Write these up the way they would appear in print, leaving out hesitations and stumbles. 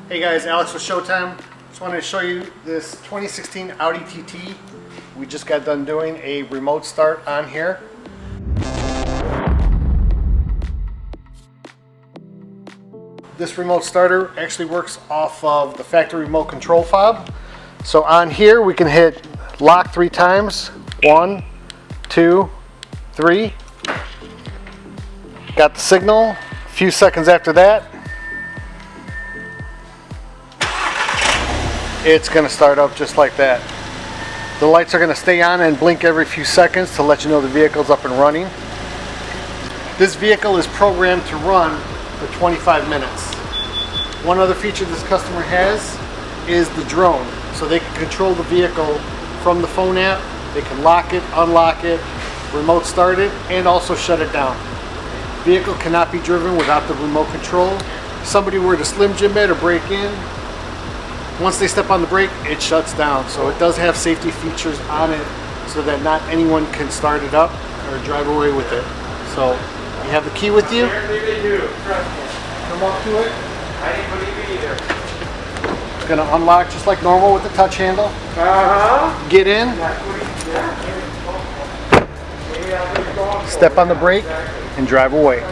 Hey guys, Alex with Showtime. Just wanted to show you this 2016 Audi TT. We just got done doing a remote start on here. This remote starter actually works off of the factory remote control fob. So on here we can hit lock 3 times. 1, 2, 3. Got the signal. A few seconds after that, it's going to start up just like that. The lights are going to stay on and blink every few seconds to let you know the vehicle's up and running. This vehicle is programmed to run for 25 minutes. One other feature this customer has is the drone. So they can control the vehicle from the phone app. They can lock it, unlock it, remote start it, and also shut it down. The vehicle cannot be driven without the remote control. If somebody were to Slim Jim it or break in, once they step on the brake, it shuts down. So it does have safety features on it so that not anyone can start it up or drive away with it. So you have the key with you. Come up to it. I didn't believe it either. It's going to unlock just like normal with the touch handle. Get in. Step on the brake and drive away.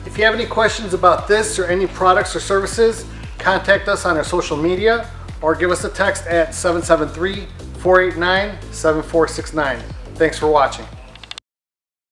If you have any questions about this or any products or services, contact us on our social media or give us a text at 773-489-7469. Thanks for watching.